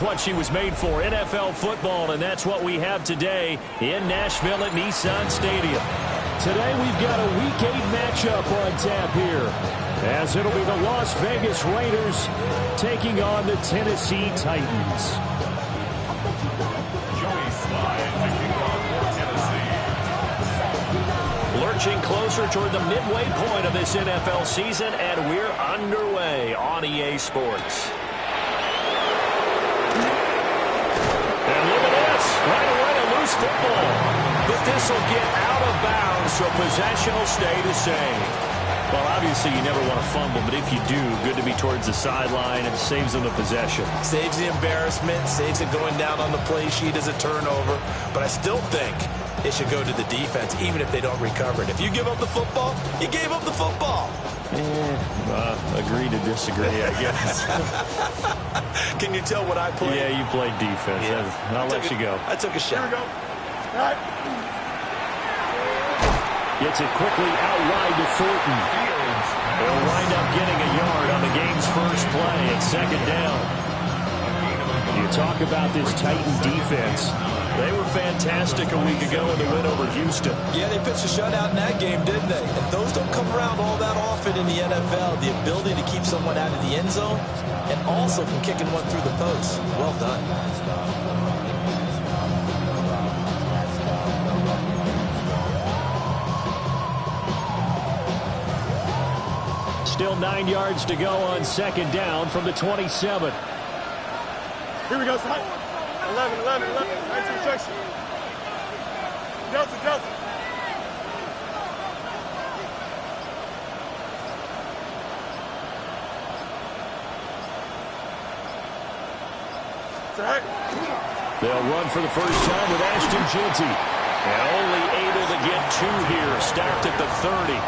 What she was made for, NFL football, and that's what we have today in Nashville at Nissan Stadium. Today we've got a Week 8 matchup on tap here, as it'll be the Las Vegas Raiders taking on the Tennessee Titans. Lurching closer toward the midway point of this NFL season, and we're underway on EA Sports. And look at this, right away a loose football. But this will get out of bounds, so possession will stay the same. Well, obviously you never want to fumble, but if you do, good to be towards the sideline and saves them the possession. Saves the embarrassment, saves it going down on the play sheet as a turnover. But I still think it should go to the defense, even if they don't recover it. If you give up the football, you gave up the football. Agree to disagree, I guess. Can you tell what I played? Yeah, you played defense. Yeah. I'll let you go. I took a shot. Here we go. All right. Gets it quickly out wide to Thornton. They'll wind up getting a yard on the game's first play at second down. You talk about this Titan defense. They were fantastic a week ago in the win over Houston. Yeah, they pitched a shutout in that game, didn't they? And those don't come around all that often in the NFL. The ability to keep someone out of the end zone and also from kicking one through the post. Well done. Still 9 yards to go on second down from the 27. Here we go, son. 11. Nice instruction. Delta. It's all right. They'll run for the first time with Ashton Jeanty. And only able to get 2 here, stacked at the 30.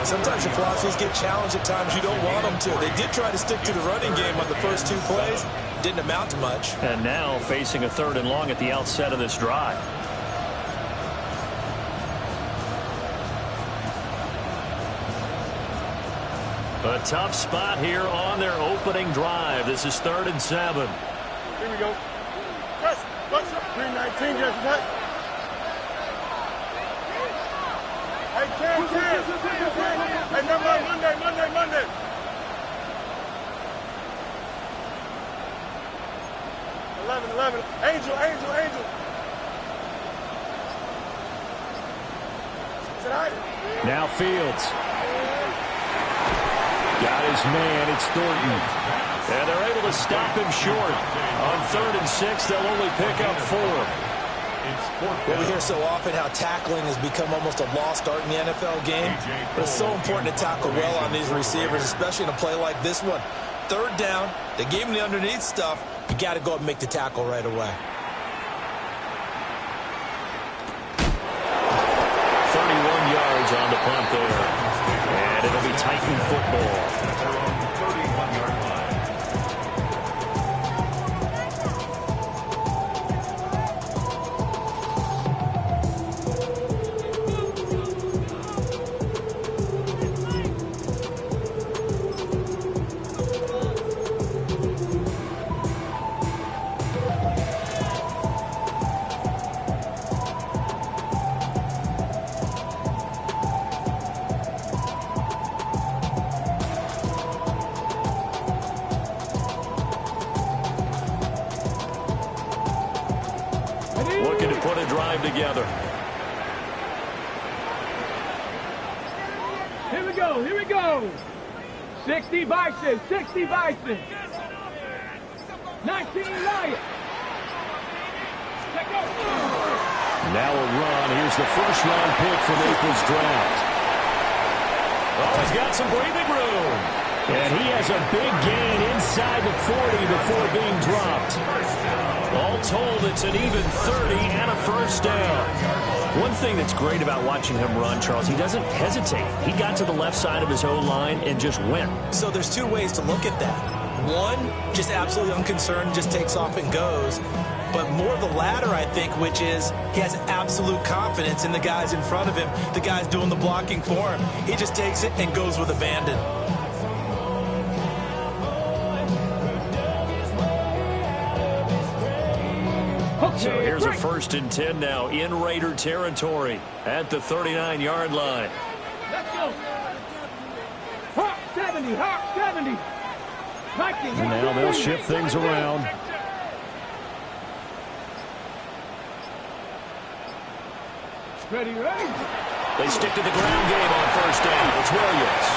Sometimes your philosophies get challenged at times you don't want them to. They did try to stick to the running game on the first 2 plays. Didn't amount to much. And now facing a 3rd and long at the outset of this drive. A tough spot here on their opening drive. This is 3rd and 7. Here we go. Press. 319, just that. Hey, Cam. Hey, remember Monday. Eleven. Angel. Is it all right? Now Fields. Got his man. It's Thornton. And they're able to stop him short. On 3rd and 6, they'll only pick up 4. Well, we hear so often how tackling has become almost a lost art in the NFL game. But it's so important to tackle well on these receivers, especially in a play like this one. 3rd down, they gave him the underneath stuff. You got to go up and make the tackle right away. 31 yards on the punt there. And it'll be Titan football. Looking to put a drive together. Here we go. 60 Bison. 19 Lions. Check out. Now a run. Here's the first-round pick from April's draft. Oh, he's got some breathing room. And he has a big gain inside the 40 before being dropped. All told, it's an even 30 and a first down. One thing that's great about watching him run, Charles, he doesn't hesitate. He got to the left side of his O-line and just went. So there's 2 ways to look at that. One, just absolutely unconcerned, just takes off and goes. But more the latter, I think, which is he has absolute confidence in the guys in front of him, the guys doing the blocking for him. He just takes it and goes with abandon. So here's a 1st and 10 now in Raider territory at the 39-yard line. Let's go. Hot 70, hot 70. And now they'll shift things around. Ready, ready. They stick to the ground game on 1st down. It's Williams.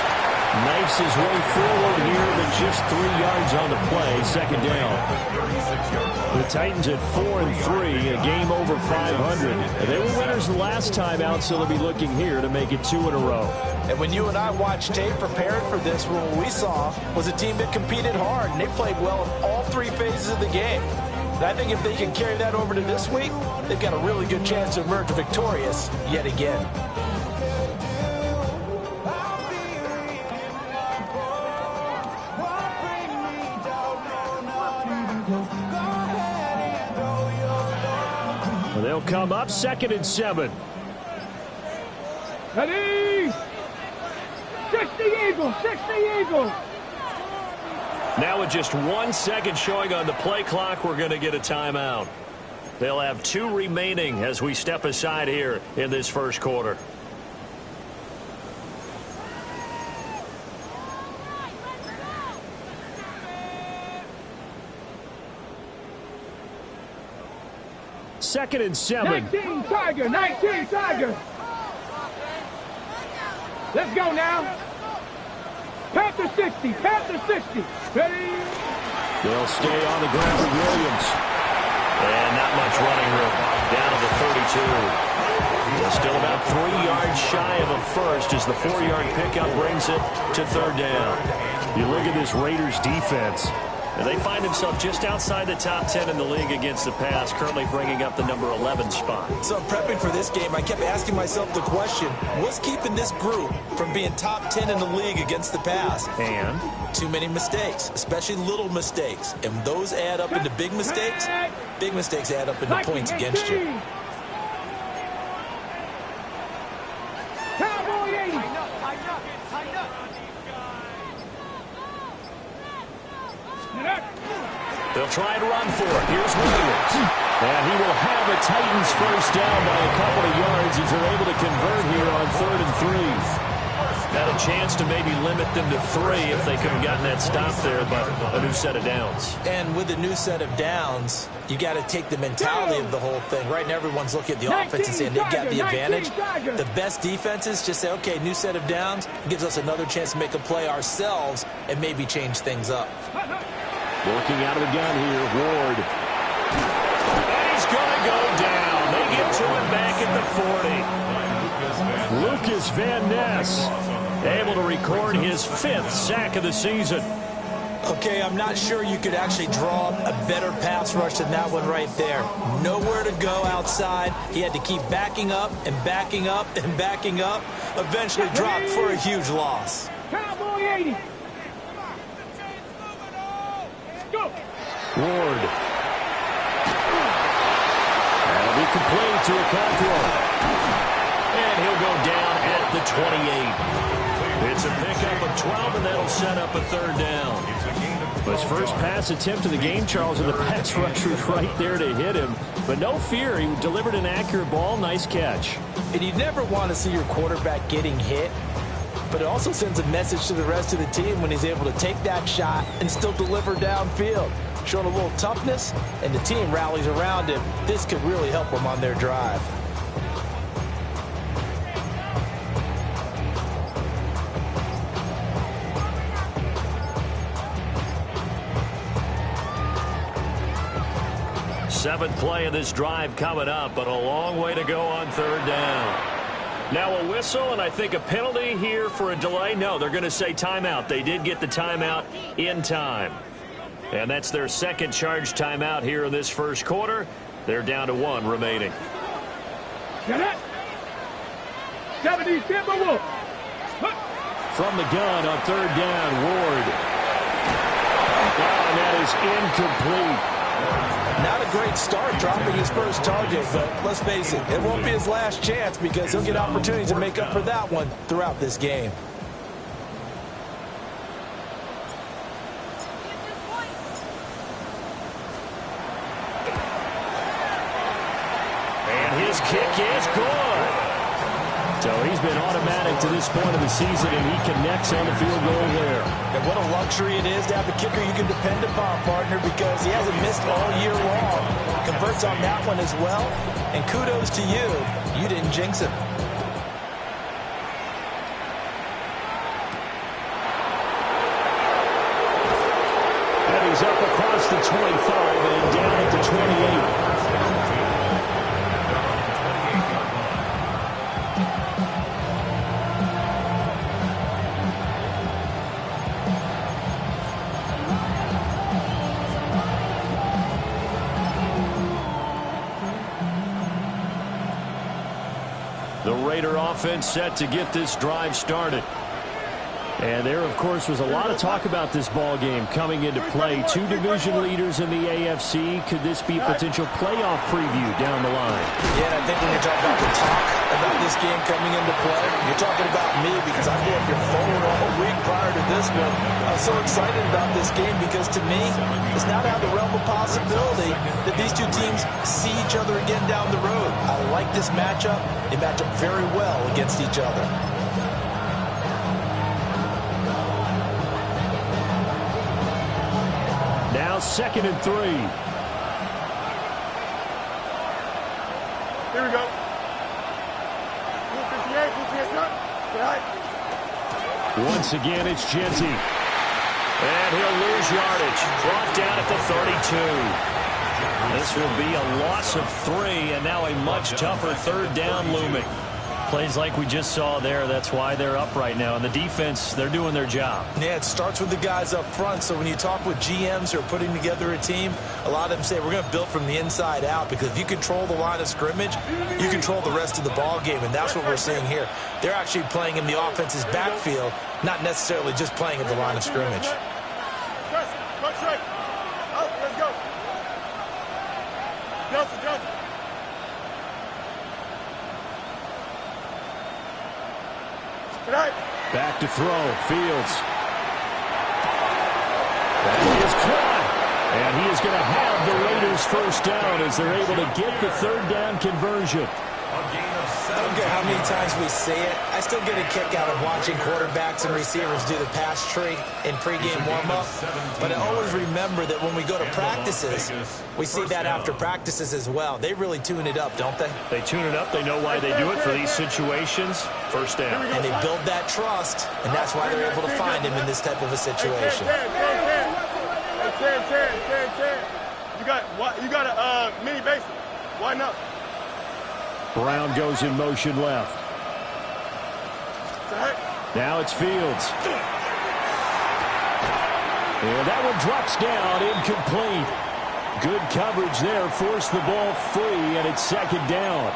Knifes his way forward here, but just 3 yards on the play. 2nd down. The Titans at 4-3, a game over 500. They were winners the last time out, so they'll be looking here to make it 2 in a row. And when you and I watched tape preparing for this, what we saw was a team that competed hard, and they played well in all 3 phases of the game. And I think if they can carry that over to this week, they've got a really good chance to emerge victorious yet again. Well, they'll come up 2nd and 7. Ready. 60 Eagles, 60 Eagles. Now with just 1 second showing on the play clock, we're going to get a timeout. They'll have 2 remaining as we step aside here in this 1st quarter. Second and 7. 19 Tiger, 19 Tiger. Let's go now. Panther 60, Panther 60. Ready? They'll stay on the ground with Williams. And not much running room. Down to the 32. Still about 3 yards shy of a first as the 4-yard pickup brings it to 3rd down. You look at this Raiders defense, and they find themselves just outside the top 10 in the league against the pass, currently bringing up the number 11 spot. So prepping for this game, I kept asking myself the question, what's keeping this group from being top 10 in the league against the pass? And? Too many mistakes, especially little mistakes. And those add up into big mistakes. Big mistakes add up into points against you. Cowboy 80. They'll try and run for it. Here's Williams. And he will have a Titans 1st down by a couple of yards as they're able to convert here on 3rd and 3. Got a chance to maybe limit them to 3 if they could have gotten that stop there, but a new set of downs. And with a new set of downs, you got to take the mentality of the whole thing. Right now, everyone's looking at the offense and saying they've got the advantage. The best defenses just say, okay, new set of downs gives us another chance to make a play ourselves and maybe change things up. Working out of the gun here, Ward. And he's going to go down. They get to him back at the 40. Lucas Van Ness able to record his 5th sack of the season. Okay, I'm not sure you could actually draw a better pass rush than that one right there. Nowhere to go outside. He had to keep backing up and backing up and backing up. Eventually dropped for a huge loss. Cowboy 80. Go. Ward. That'll be complete to Okonkwo. And he'll go down at the 28. It's a pickup of 12, and that'll set up a 3rd down. His first pass attempt of the game, Charles, and the pass rusher was right there to hit him. But no fear, he delivered an accurate ball. Nice catch. And you never want to see your quarterback getting hit, but it also sends a message to the rest of the team when he's able to take that shot and still deliver downfield. Showing a little toughness, and the team rallies around him. This could really help them on their drive. Seventh play of this drive coming up, but a long way to go on 3rd down. Now a whistle, and I think a penalty here for a delay. No, they're going to say timeout. They did get the timeout in time. And that's their 2nd charge timeout here in this 1st quarter. They're down to 1 remaining. Get it. 70 Timberwolves. From the gun on 3rd down, Ward. Oh, and that is incomplete. Not a great start dropping his first target, but let's face it, it won't be his last chance because he'll get opportunities to make up for that one throughout this game. his kick is good. So he's been automatic to this point of the season, and he connects on the field goal there. And what a luxury it is to have a kicker you can depend upon, partner, because he hasn't missed all year long. Converts on that one as well. And kudos to you. You didn't jinx him. And he's up across the 25 and down at the 28. The Raider offense set to get this drive started. And there, of course, was a lot of talk about this ball game coming into play. Two division leaders in the AFC. Could this be a potential playoff preview down the line? Yeah, and I think when you're talking about the talk about this game coming into play, you're talking about me because I blew up your phone all week prior to this one. I was so excited about this game because to me, it's not out of the realm of possibility that these two teams see each other again down the road. I like this matchup. They match up very well against each other. Now 2nd and 3. Here we go. 258, 258, Once again, it's Genty. And he'll lose yardage. Brought down at the 32. This will be a loss of 3, and now a much tougher 3rd down looming. Plays like we just saw there. That's why they're up right now. And the defense, they're doing their job. Yeah, it starts with the guys up front. So when you talk with GMs who are putting together a team, a lot of them say we're going to build from the inside out because if you control the line of scrimmage, you control the rest of the ball game. And that's what we're seeing here. They're actually playing in the offense's backfield, not necessarily just playing at the line of scrimmage. Let's go. Justin. Back to throw. Fields. That is caught. And he is going to have the Raiders first down as they're able to get the 3rd down conversion. I don't care how many times we see it. I still get a kick out of watching quarterbacks and receivers do the pass tree in pregame warm-up. But I always remember that when we go to practices, we see that after practices as well. They really tune it up, don't they? They tune it up. They know why they do it for these situations. First down. And they build that trust, and that's why they're able to find him in this type of a situation. 10. You got a mini base. Why not? Brown goes in motion left. Now it's Fields. And that one drops down, incomplete. Good coverage there, forced the ball free, and it's 2nd down.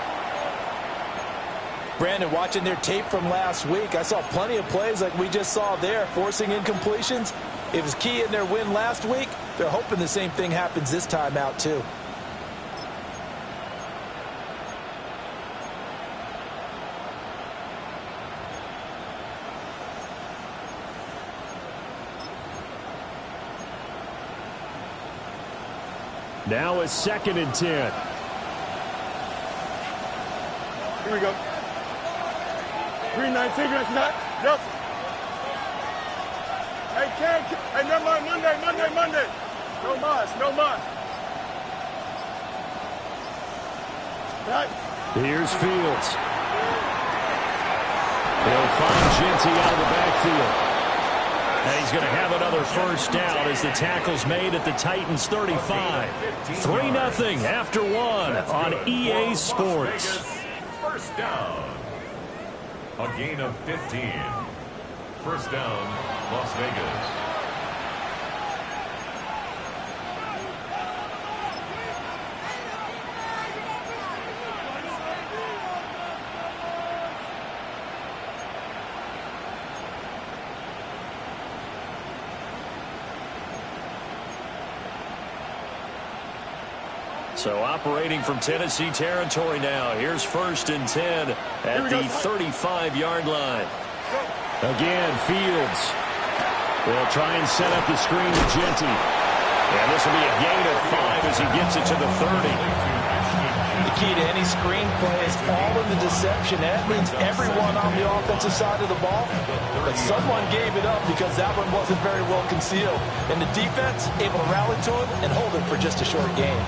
Brandon, watching their tape from last week, I saw plenty of plays like we just saw there, forcing incompletions. It was key in their win last week. They're hoping the same thing happens this time out, too. Now it's 2nd and 10. Here we go. 319, not. Yes. Hey, never mind. Monday. No mas. Right. Here's Fields. They'll find Genty out of the backfield. And he's going to have another first down as the tackle's made at the Titans 35. 3-0 after 1 on EA Sports. First down. A gain of 15. First down, Las Vegas. So operating from Tennessee territory now. Here's 1st and 10 at the 35-yard line. Again, Fields will try and set up the screen to Genty. And this will be a gain of 5 as he gets it to the 30. The key to any screen play is all in the deception. That means everyone on the offensive side of the ball, but someone gave it up because that one wasn't very well concealed. And the defense able to rally to it and hold it for just a short game.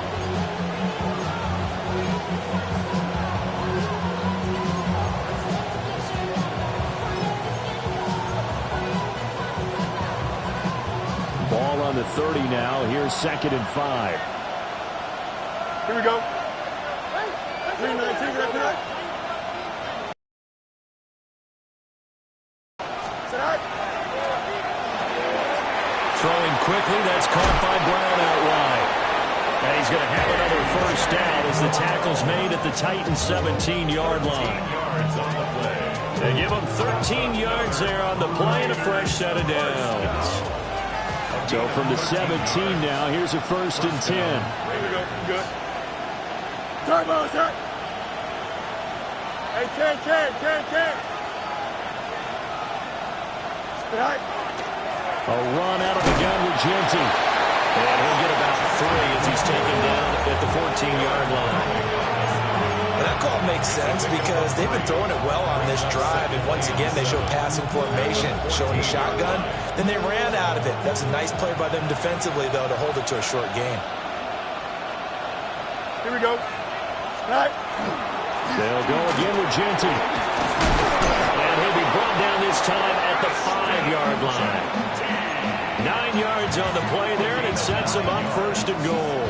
Ball on the 30 now. Here's 2nd and 5. Here we go. 3-19, get up. Throwing quickly, that's caught by Brown out wide. And he's going to have another first down as the tackle's made at the Titans' 17-yard line. They give him 13 yards there on the play and a fresh set of downs. So from the 17 now, here's a 1st and 10. Here we go. Good. Turn, ball, turn. Hey, can. Right. A run out of the gun with Genty. And he'll get about 3 as he's taken down at the 14-yard line. And that call makes sense because they've been throwing it well on this drive. And once again, they show passing formation, showing the shotgun. Then they ran out of it. That's a nice play by them defensively, though, to hold it to a short gain. Here we go. Right. They'll go again with Genty. And he'll be brought down this time at the 5-yard line. 9 yards on the play there, and it sets them up 1st and goal.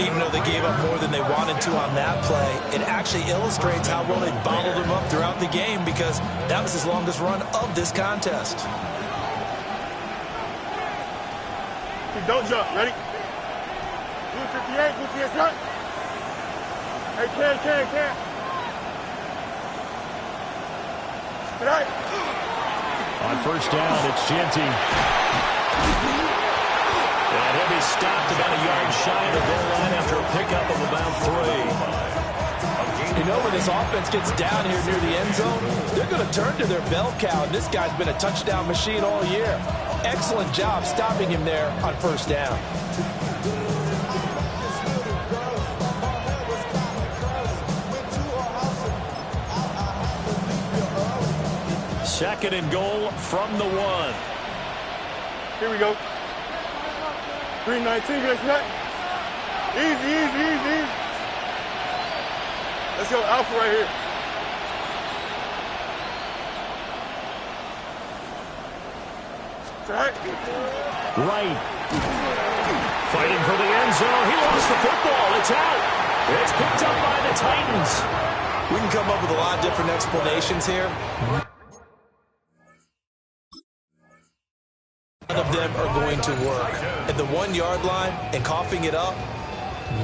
Even though they gave up more than they wanted to on that play, it actually illustrates how well they bottled them up throughout the game because that was his longest run of this contest. Don't jump. Ready? Blue 58, blue 58, start. Hey, can. Right. On 1st down, it's Genty. And he'll be stopped about a yard shy of the goal line after a pickup of about 3. You know, when this offense gets down here near the end zone, they're going to turn to their bell cow, and this guy's been a touchdown machine all year. Excellent job stopping him there on 1st down. 2nd and goal from the 1. Here we go. 3-19, get that. Easy. Let's go, Alpha right here. Right. Fighting for the end zone. He lost the football. It's out. It's picked up by the Titans. We can come up with a lot of different explanations here. None of them are going to work. At the 1-yard line and coughing it up,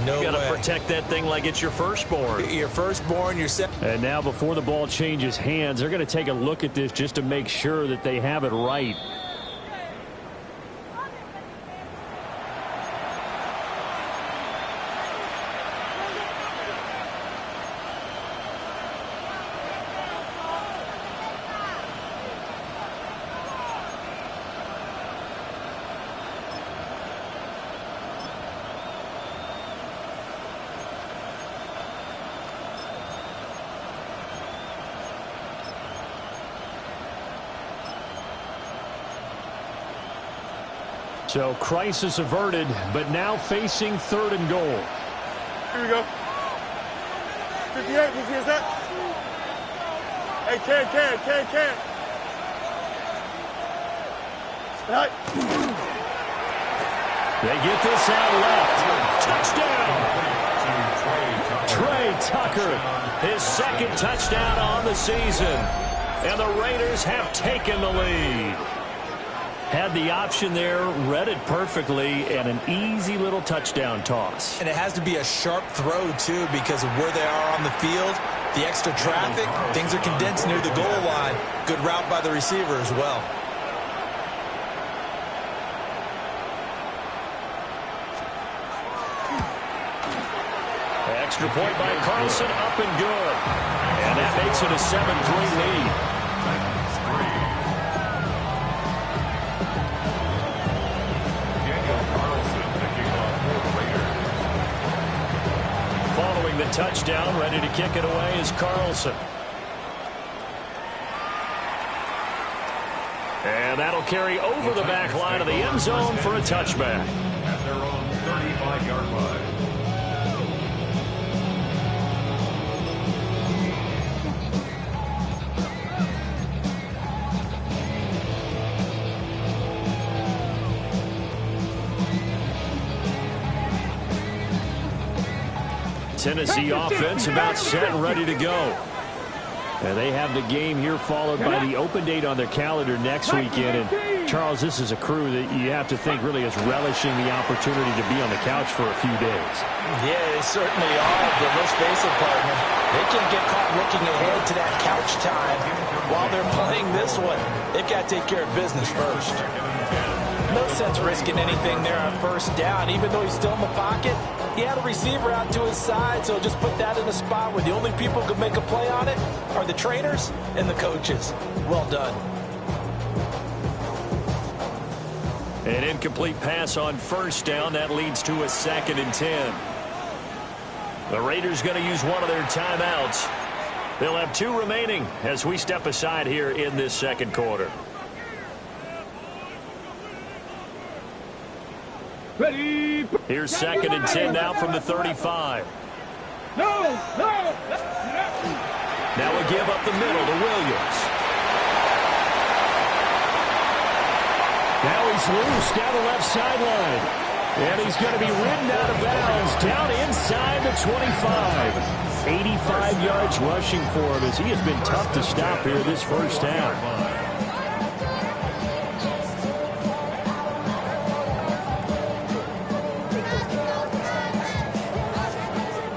no way. You got to protect that thing like it's your firstborn. Your firstborn, your second. And now before the ball changes hands, they're going to take a look at this just to make sure that they have it right. So crisis averted, but now facing 3rd and goal. Here we go. 58, who's here's that? Hey, can. Right. They get this out left. Touchdown! Trey Tucker, his 2nd touchdown on the season. And the Raiders have taken the lead. Had the option there, read it perfectly, and an easy little touchdown toss. And it has to be a sharp throw, too, because of where they are on the field, the extra traffic, things are condensed near the goal line. Good route by the receiver as well. Extra point by Carlson, up and good. And that makes it a 7-3 lead. scoring the touchdown. Ready to kick it away is Carlson. And that'll carry over the back line of the end zone for a touchback. At their own 35-yard line. Tennessee offense about set and ready to go. And they have the game here followed by the open date on their calendar next weekend. And Charles, this is a crew that you have to think really is relishing the opportunity to be on the couch for a few days. Yeah, they certainly are, but let's face it, partner. They can't get caught looking ahead to that couch time while they're playing this one. They've got to take care of business first. No sense risking anything there on first down, even though he's still in the pocket. He had a receiver out to his side, so just put that in a spot where the only people who can make a play on it are the trainers and the coaches. Well done. An incomplete pass on first down. That leads to a 2nd and 10. The Raiders going to use one of their timeouts. They'll have 2 remaining as we step aside here in this second quarter. Ready. Here's 2nd and 10 now from the 35. No. Now a give up the middle to Williams. Now he's loose down the left sideline. And he's going to be ridden out of bounds down inside the 25. 85 yards rushing for him as he has been tough to stop here this first half.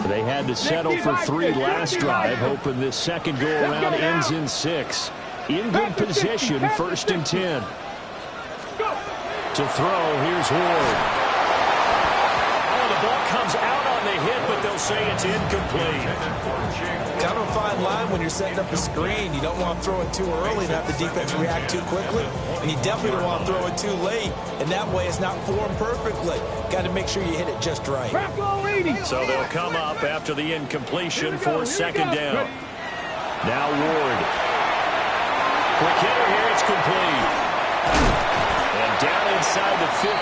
They had to settle for 3 last drive, hoping this second go-around ends in 6. In good position, 1st and 10. To throw, here's Ward. Oh, the ball comes out on the hit, but they'll say it's incomplete. Kind of a fine line when you're setting up a screen. You don't want to throw it too early and have the defense react too quickly. And you definitely don't want to throw it too late. And that way it's not formed perfectly. Got to make sure you hit it just right. So they'll come up after the incompletion for 2nd down. Now Ward. Quick hitter here, it's complete. And down inside the 15,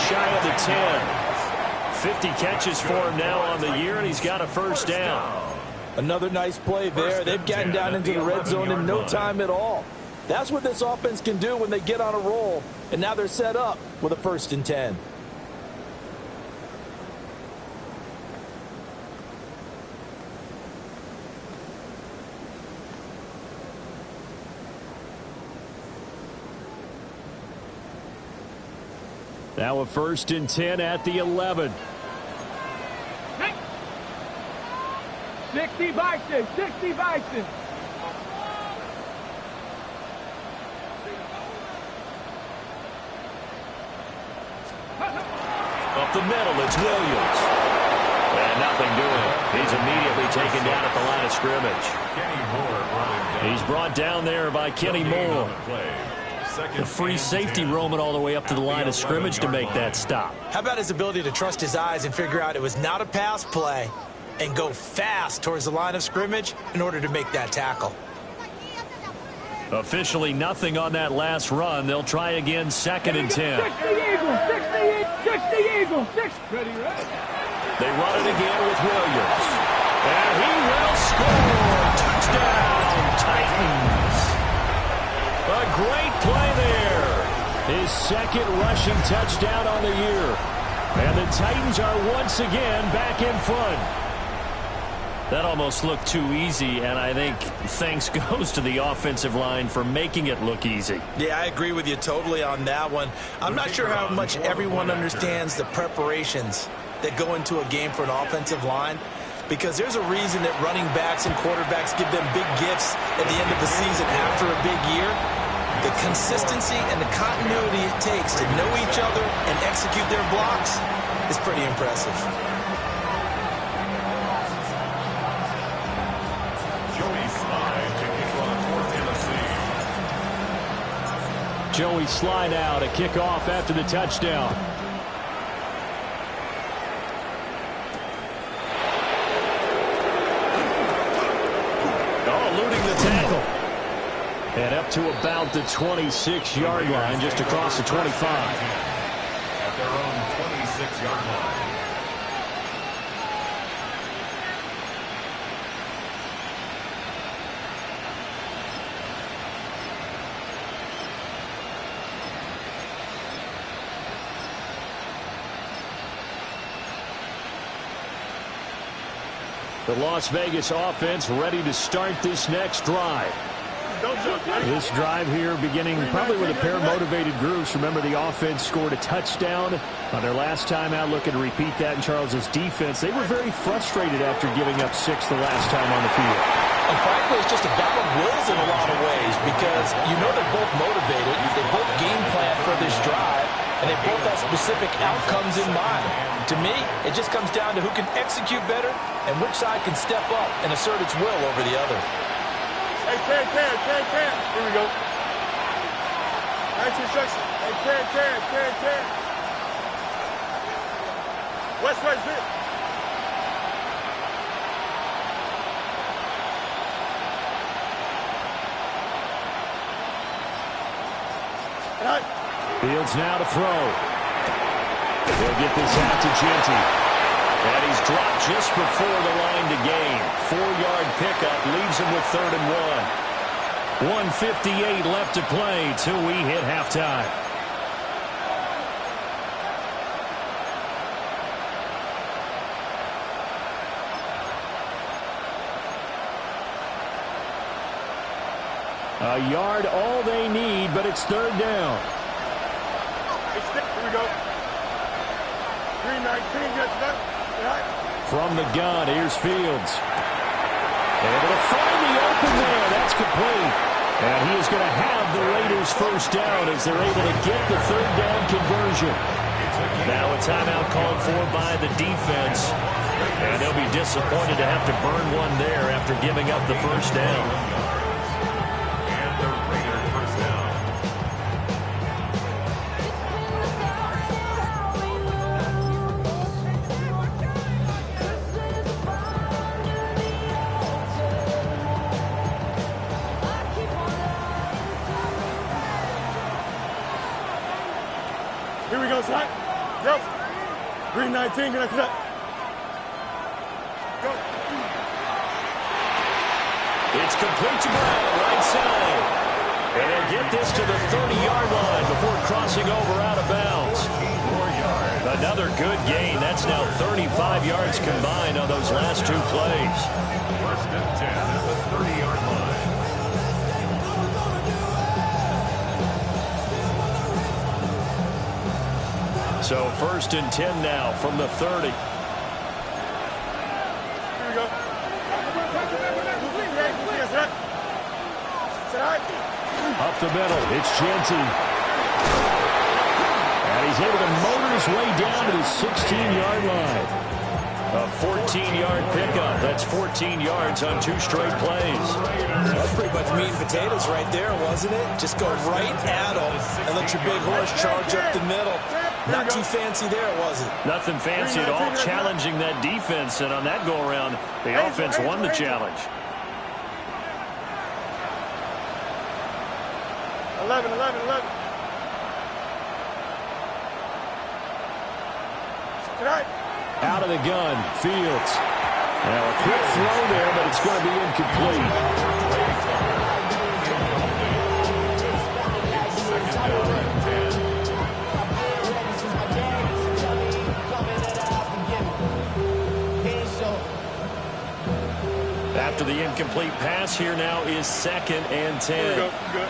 shy of the 10. 50 catches for him now on the year, and he's got a first down. Another nice play there. They've gotten down into the red zone in no time at all. That's what this offense can do when they get on a roll. And now they're set up with a 1st and 10. Now a 1st and 10 at the 11. 60 Bison. 60 Bison. Up the middle, it's Williams. And nothing doing. He's immediately taken down at the line of scrimmage. He's brought down there by Kenny Moore. The free safety roaming all the way up to the line of scrimmage to make that stop. How about his ability to trust his eyes and figure out it was not a pass play and go fast towards the line of scrimmage in order to make that tackle. Officially nothing on that last run. They'll try again 2nd and 10. 60 Eagles. 60 Eagles. 60. Ready. They run it again with Williams. And he will score. Touchdown, Titans. A great play there. His 2nd rushing touchdown on the year. And the Titans are once again back in front. That almost looked too easy, and I think thanks goes to the offensive line for making it look easy. Yeah, I agree with you totally on that one. I'm not sure how much everyone understands the preparations that go into a game for an offensive line, because there's a reason that running backs and quarterbacks give them big gifts at the end of the season after a big year. The consistency and the continuity it takes to know each other and execute their blocks is pretty impressive. Joey slide out, a kickoff after the touchdown. eluding the tackle. And up to about the 26-yard line, just across the 25. At their own 26-yard line. The Las Vegas offense ready to start this next drive. This drive here beginning probably with a pair of motivated groups. Remember, the offense scored a touchdown on their last time out. Looking to repeat that in Charles's defense. They were very frustrated after giving up 6 the last time on the field. And frankly, it's just a battle of wills in a lot of ways because you know they're both motivated. They both game plan for this drive, and they both have specific outcomes in mind. To me, it just comes down to who can execute better and which side can step up and assert its will over the other. Hey, Ted. Here we go. Nice instruction. Hey, Ted. West, sit. Fields now to throw. They'll get this out to Genty. And he's dropped just before the line to gain. 4-yard pickup leaves him with 3rd and 1. 1:58 left to play till we hit halftime. A yard all they need, but it's 3rd down. Here we go. 3:19, get that. From the gun, here's Fields. Able to find the open there. That's complete. And he is going to have the Raiders first down as they're able to get the 3rd down conversion. Now a timeout called for by the defense. And they'll be disappointed to have to burn one there after giving up the first down. And the Raiders first down. Here we go, son. Go. 3:19, get that. Go. It's complete to Brown, right side. And they'll get this to the 30-yard line before crossing over out of bounds. Another good gain. That's now 35 yards combined on those last 2 plays. 1st and 10 at the 30-yard line. So 1st and 10 now from the 30. Here we go. Up the middle, it's Genty. And he's able to motor his way down to the 16-yard line. A 14-yard pickup. That's 14 yards on 2 straight plays. That's pretty much meat and potatoes right there, wasn't it? Just go right at them and let your big horse charge up the middle. Not too fancy there, was it? Nothing fancy at all, challenging that defense. And on that go-around, the offense won the challenge. 11. Tonight. Out of the gun, Fields. Now a quick throw there, but it's going to be incomplete. After the incomplete pass, here now is 2nd and 10. Here we go. Good.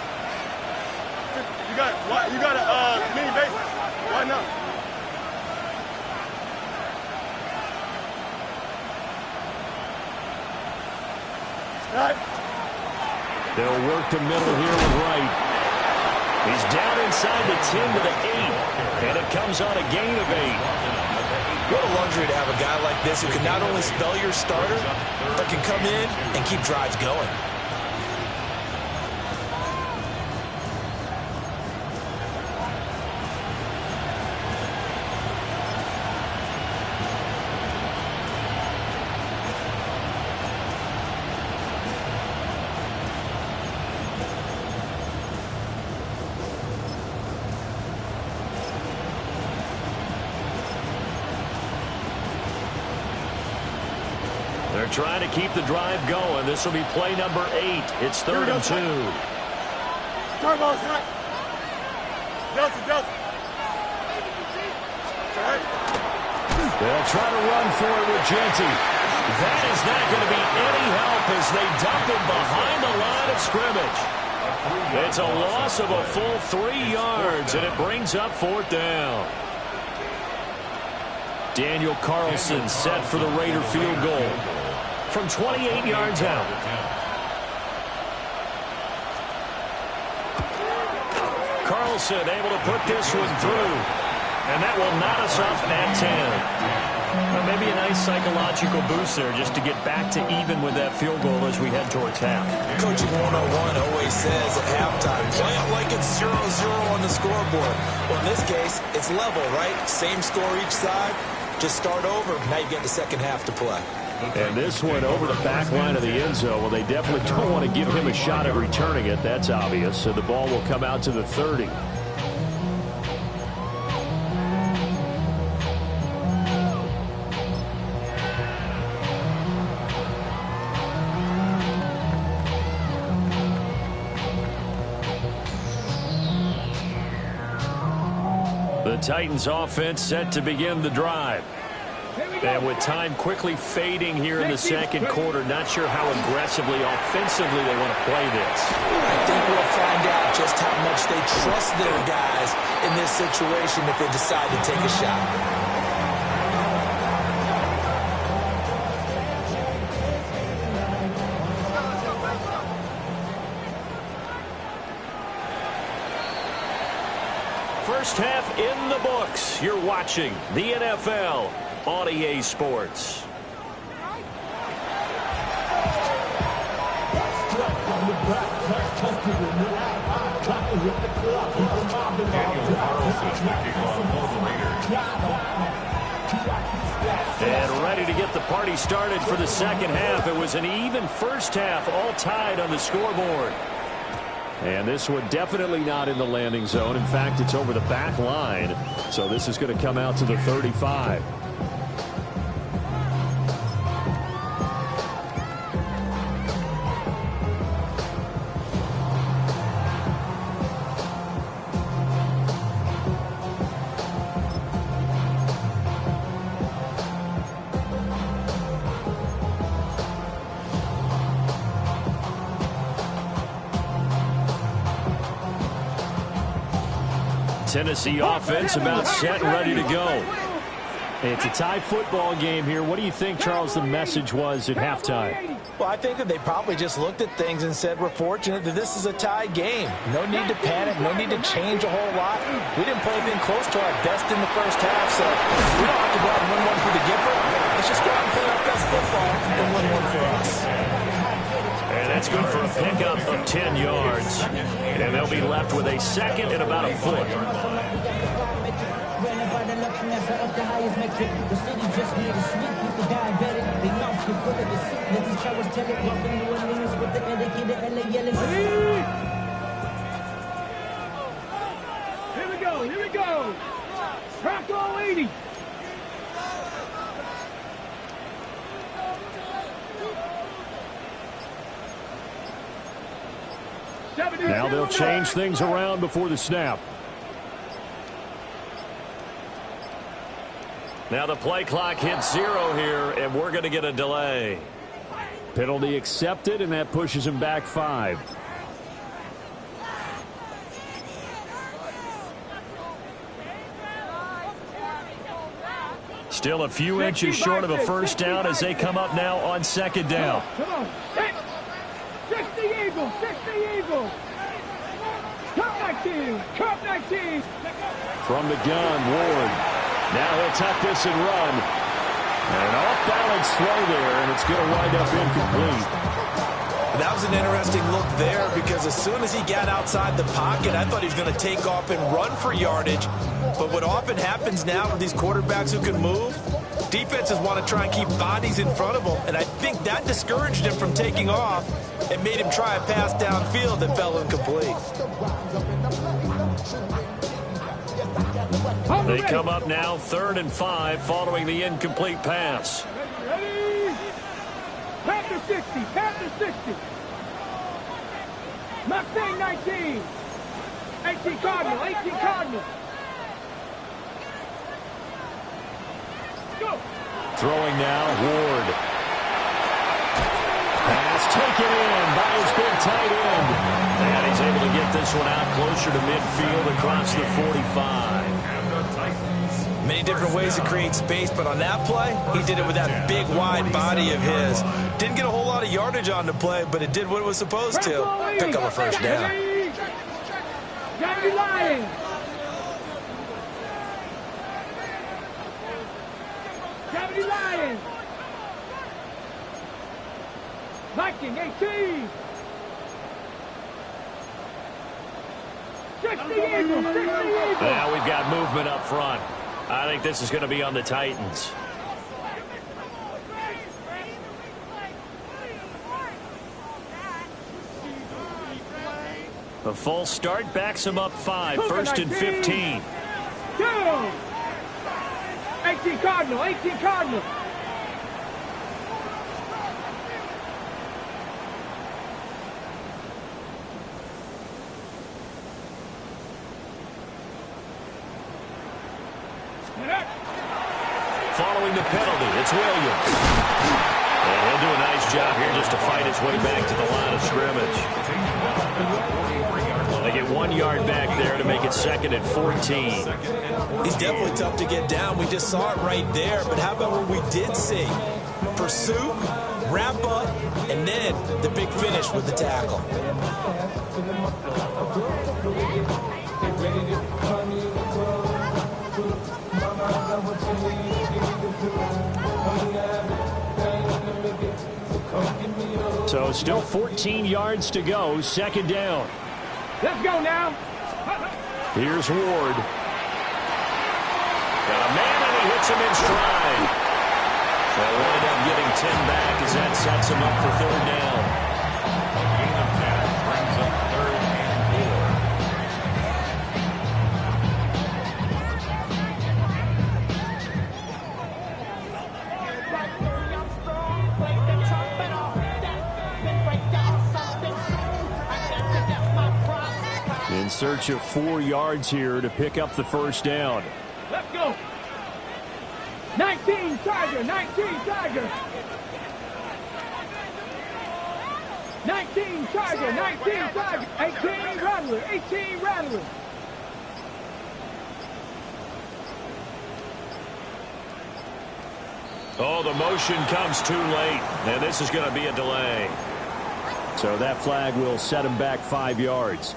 You got a mini base. Why not? Right. They'll work the middle here with Wright. He's down inside the 10 to the 8. And it comes on a gain of 8. What a luxury to have a guy like this who can not only spell your starter, but can come in and keep drives going. They're trying to keep the drive going. This will be play number 8. It's 3rd and 2. Turbo, set. Delta. They'll try to run for it with Genty. That is not going to be any help as they dump him behind the line of scrimmage. It's a loss of a full 3 yards, and it brings up 4th down. Daniel Carlson set for the Raider field goal from 28 yards out. Carlson able to put this one through, and that will knot us up at 10. Maybe a nice psychological boost there just to get back to even with that field goal as we head towards half. Coaching 101 always says at halftime, play it like it's 0-0 on the scoreboard. Well, in this case, it's level, right? Same score each side. Just start over. Now you get the second half to play. And this one over the back line of the end zone. Well, they definitely don't want to give him a shot at returning it. That's obvious. So the ball will come out to the 30. The Titans offense set to begin the drive. And with time quickly fading here in the second quarter, not sure how aggressively, offensively they want to play this. I think we'll find out just how much they trust their guys in this situation if they decide to take a shot. First half in the books. You're watching the NFL on EA Sports. And ready to get the party started for the second half. It was an even first half, all tied on the scoreboard. And this one definitely not in the landing zone. In fact, it's over the back line. So this is going to come out to the 35. Tennessee offense about set and ready to go. It's a tie football game here. What do you think, Charles, the message was at halftime? Well, I think that they probably just looked at things and said, we're fortunate that this is a tie game. No need to panic. No need to change a whole lot. We didn't play anything close to our best in the first half, so we don't have to go out and win one for the Gipper. Let's just go out and play our best football and win one for us. And that's good for a pickup of 10 yards. And they'll be left with a second and about a foot. Here we go. Crack all 80. Now they'll change things around before the snap. Now the play clock hits 0 here, and we're going to get a delay. Penalty accepted, and that pushes him back 5. Still a few inches short of a first down as they come up now on second down. Come on. 60 Eagles. 60 Eagles. Cup 19. From the gun, Ward. Now he'll tuck this and run. An off-balance throw there, and it's going to wind up incomplete. That was an interesting look there because as soon as he got outside the pocket, I thought he was going to take off and run for yardage. But what often happens now with these quarterbacks who can move, defenses want to try and keep bodies in front of them. And I think that discouraged him from taking off and made him try a pass downfield that fell incomplete. They come up now 3rd and 5 following the incomplete pass. 60. Panther 60. Mustang 19. 18 Cardinal. 18 Cardinal. Go. Throwing now, Ward. Pass taken in by his big tight end. And he's able to get this one out closer to midfield across the 45. Many different ways to create space, but on that play, he did it with that big, wide body of his. Didn't get a whole lot of yardage on the play, but it did what it was supposed to. Pick up a first down. Johnny Lions. Johnny Lions. Viking 18. 60 Eagles. 60 Eagles. Now we've got movement up front. I think this is going to be on the Titans. A full start backs him up 5. First and 15. 18 Cardinal. 18 Cardinal. Following the penalty, it's Williams. And he'll do a nice job here just to fight his way back to the line of scrimmage. They get 1 yard back there to make it second and 14. He's definitely tough to get down. We just saw it right there. But how about what we did see? Pursuit, wrap up, and then the big finish with the tackle. So still 14 yards to go, second down. Let's go now. Here's Ward. Got a man and he hits him in stride. They'll wind up getting 10 back as that sets him up for third down. Gain of 10 brings up third and 4. In search of 4 yards here to pick up the first down. Let's go. 19 Tiger. 19 Tiger. 19 Tiger. 19 Tiger. 18 Rattler. 18 Rattler. Oh, the motion comes too late, and this is going to be a delay. So that flag will set him back 5 yards.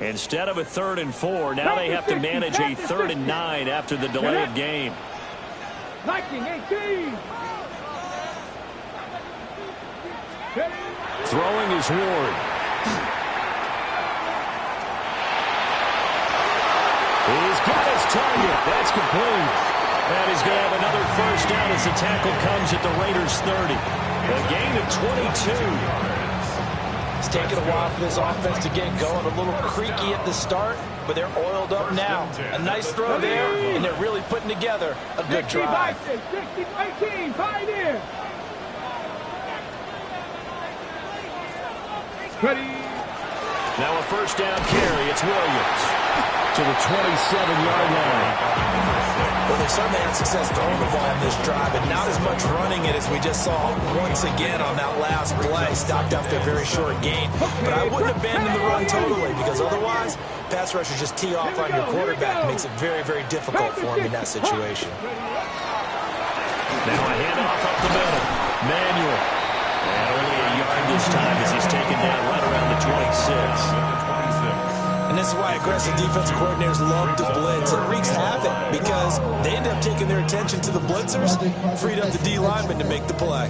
Instead of a 3rd and 4, now they have to manage a 3rd and 9 after the delay of game. Viking 18. Throwing is Ward. He's got his target. That's complete. And he's going to have another first down as the tackle comes at the Raiders' 30. A gain of 22. It's taken a while for this offense to get going. A little creaky at the start, but they're oiled up now. A nice throw there, and they're really putting together a good drive. 18, Pioneer. Ready. Now a first down carry. It's Williams to the 27-yard line. Well, they certainly had success throwing the ball on this drive, and not as much running it as we just saw once again on that last play. Stopped after a very short gain. But I wouldn't abandon the run totally, because otherwise, pass rushers just tee off on your quarterback. It makes it very, very difficult for him in that situation. Now a handoff up the middle. Manuel. And only a yard this time as he's taken down right around the 26. And this is why aggressive defensive coordinators love to blitz. It wreaks havoc because they end up taking their attention to the blitzers, freed up the D lineman to make the play.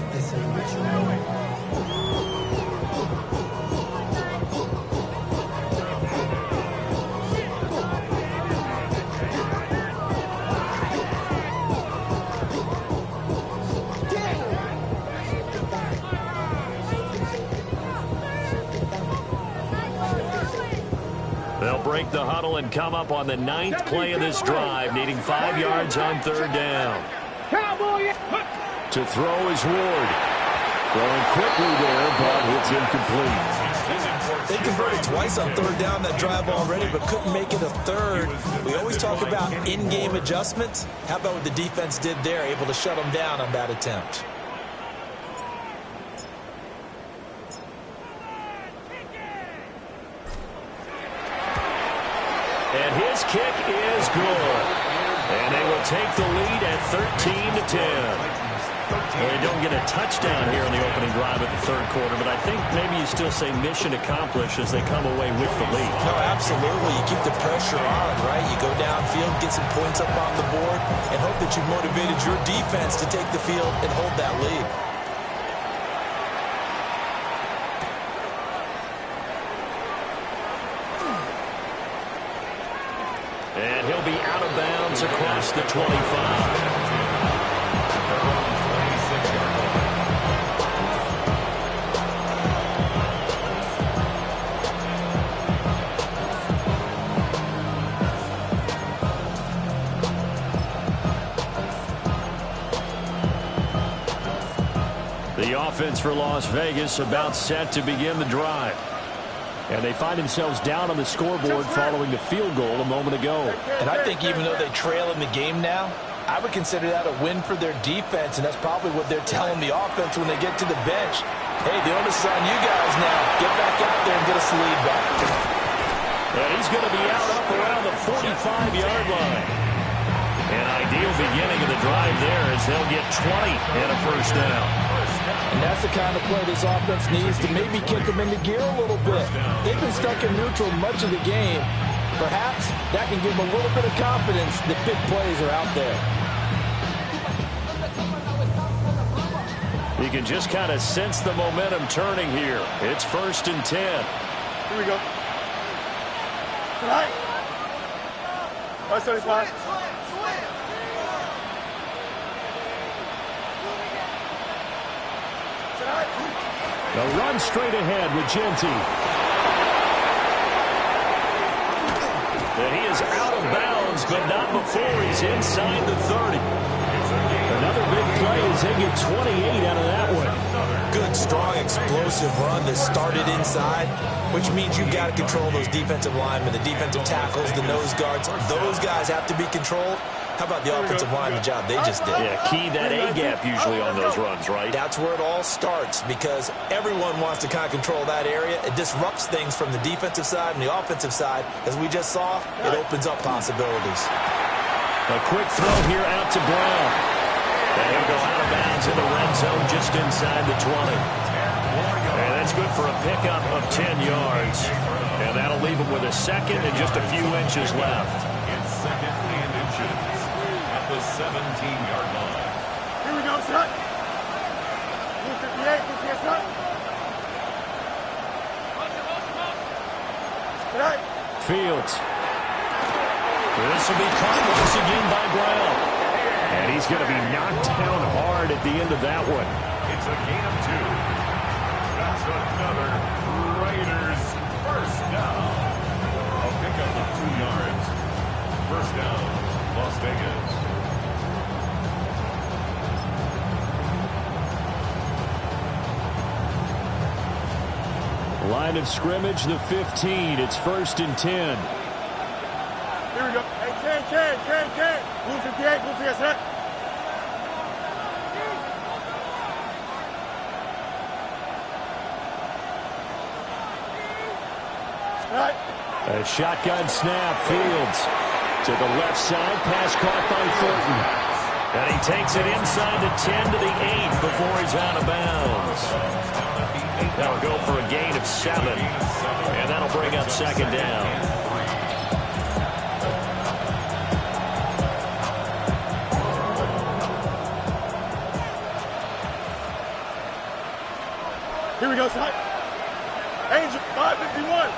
break the huddle and come up on the 9th play of this drive, needing 5 yards on 3rd down. To throw is Ward. Throwing quickly there, but it's incomplete. They converted twice on 3rd down that drive already, but couldn't make it a 3rd. We always talk about in-game adjustments. How about what the defense did there, able to shut them down on that attempt? And his kick is good. And they will take the lead at 13-10. Well, they don't get a touchdown here in the opening drive of the 3rd quarter, but I think maybe you still say mission accomplished as they come away with the lead. No, absolutely. You keep the pressure on, right? You go downfield, get some points up on the board, and hope that you've motivated your defense to take the field and hold that lead. And he'll be out of bounds across the 25. The offense for Las Vegas about set to begin the drive. And they find themselves down on the scoreboard following the field goal a moment ago. And I think even though they trail in the game now, I would consider that a win for their defense, and that's probably what they're telling the offense when they get to the bench. Hey, the onus is on you guys now. Get back out there and get us the lead back. And he's going to be out up around the 45-yard line. An ideal beginning of the drive there as they'll get 20 and a 1st down. And that's the kind of play this offense needs to maybe kick them into gear a little bit. They've been stuck in neutral much of the game. Perhaps that can give them a little bit of confidence that big plays are out there. You can just kind of sense the momentum turning here. It's 1st and 10. Here we go. Right. 575. They'll run straight ahead with Genty. And he is out of bounds, but not before he's inside the 30. Another big play as they get 28 out of that one. Good, strong, explosive run that started inside, which means you've got to control those defensive linemen, the defensive tackles, the nose guards. Those guys have to be controlled. How about the offensive line, the job they just did? Yeah, key that A-gap usually on those runs, right? That's where it all starts because everyone wants to kind of control that area. It disrupts things from the defensive side and the offensive side. As we just saw, it opens up possibilities. A quick throw here out to Brown. And he'll go out of bounds in the red zone just inside the 20. And that's good for a pickup of 10 yards. And that'll leave him with a 2nd and just a few inches left. It's 2nd and inches at the 17-yard line. Here we go, shot. 58, 58, shot. Right. Fields. This will be caught once again by Brown. And he's going to be knocked down hard at the end of that one. It's a gain of 2. That's another Raiders 1st down. A pickup of 2 yards. 1st down, Las Vegas. Line of scrimmage, the 15. It's 1st and 10. Here we go. Hey, Ken. Blue 58, blue 58, set. Right. A shotgun snap, Fields. To the left side, pass caught by Thornton. And he takes it inside the 10 to the 8 before he's out of bounds. That'll go for a gain of 7. And that'll bring up 2nd down. Here we go, son. Angel, 551,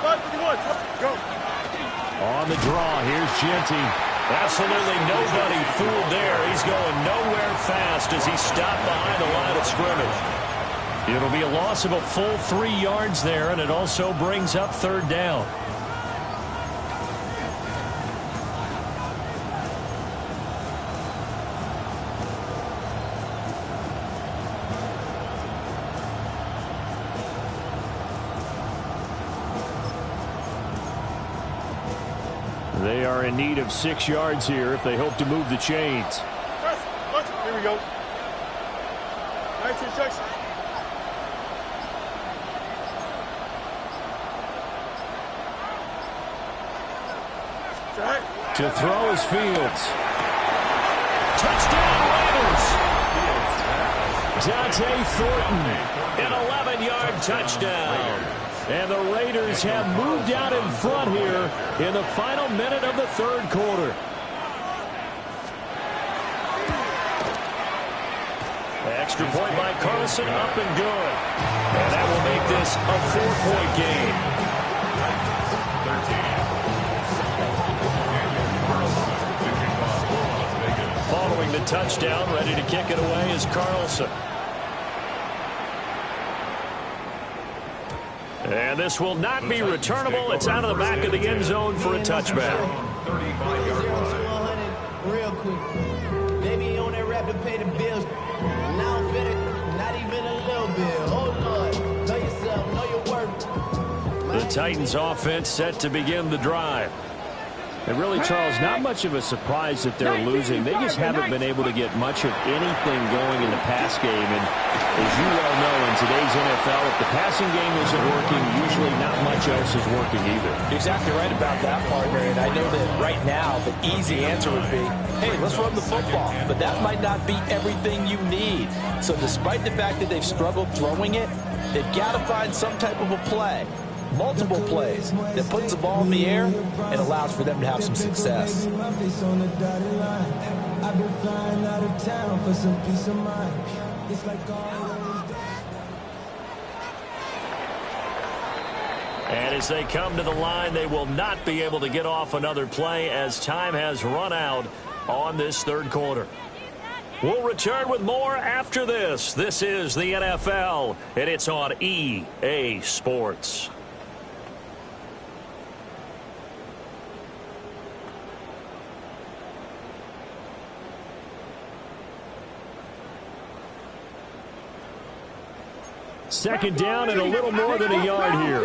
go. On the draw, here's Genty. Absolutely nobody fooled there. He's going nowhere fast as he stopped behind the line of scrimmage. It'll be a loss of a full 3 yards there, and it also brings up 3rd down. They are in need of 6 yards here if they hope to move the chains. Here we go. Nice instruction. To throw is Fields. Touchdown Raiders. Dante Thornton, an 11-yard touchdown. And the Raiders have moved out in front here in the final minute of the third quarter. Extra point by Carlson, up and good. And that will make this a 4-point game. 13. Following the touchdown, ready to kick it away is Carlson. And this will not be returnable. It's out of the back of the end zone for a touchback. 35 yard line. Real quick. Maybe on that rap to pay the bills. Now I'm fit it. Not even a little bit. Oh, Lord. Know yourself. Know your worth. The Titans offense set to begin the drive. And really, Charles, not much of a surprise that they're losing. They just haven't been able to get much of anything going in the pass game. And as you well know, in today's NFL, if the passing game isn't working, usually not much else is working either. You're exactly right about that, partner. And I know that right now the easy answer would be, hey, let's run the football. But that might not be everything you need. So despite the fact that they've struggled throwing it, they've got to find some type of a play. Multiple plays that puts the ball in the air and allows for them to have some success. I've been flying out of town for some peace of mind. It's like always. And as they come to the line, they will not be able to get off another play as time has run out on this third quarter. We'll return with more after this. This is the NFL, and it's on EA Sports. Second down and a little more than a yard here.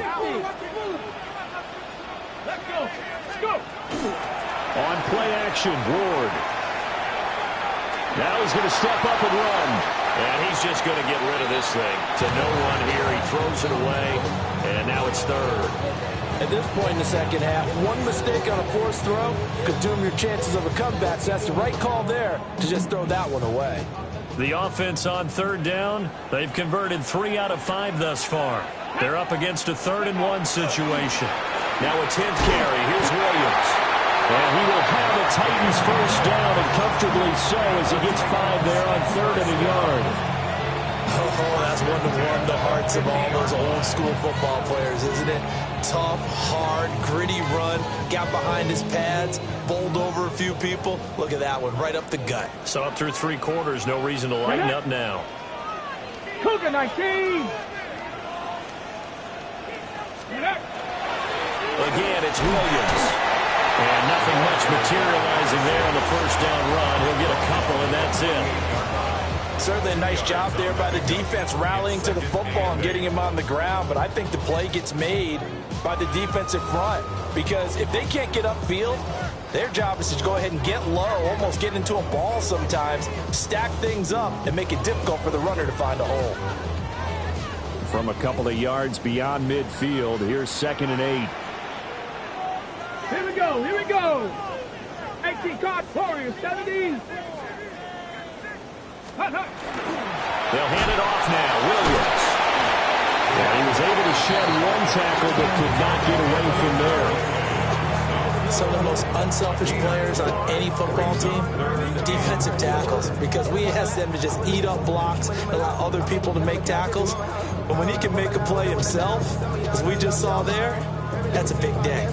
Let's go. Let's go. On play action, Ward. Now he's going to step up and run. And he's just going to get rid of this thing. To no one here. He throws it away. And now it's third. At this point in the second half, one mistake on a forced throw could doom your chances of a comeback. So that's the right call there to just throw that one away. The offense on third down, they've converted 3 out of 5 thus far. They're up against a 3rd-and-1 situation. Now a 10th carry. Here's Williams. And he will have the Titans first down, and comfortably so as he gets 5 there on 3rd and a yard. Oh, that's one to warm the hearts of all those old-school football players, isn't it? Tough, hard, gritty run, got behind his pads, bowled over a few people. Look at that one, right up the gut. So up through 3 quarters, no reason to lighten up now. Cougar 19. Again, it's Williams. And nothing much materializing there on the first down run. He'll get a couple, and that's it. Certainly a nice job there by the defense rallying to the football and getting him on the ground, but I think the play gets made by the defensive front because if they can't get upfield, their job is to go ahead and get low, almost get into a ball sometimes, stack things up, and make it difficult for the runner to find a hole. From a couple of yards beyond midfield, here's 2nd and 8. Here we go. Here we go. 18 card Warriors, 70. They'll hand it off now. Williams. Yeah, he was able to shed 1 tackle but could not get away from there. Some of the most unselfish players on any football team, defensive tackles, because we ask them to just eat up blocks, allow other people to make tackles. But when he can make a play himself, as we just saw there, that's a big day.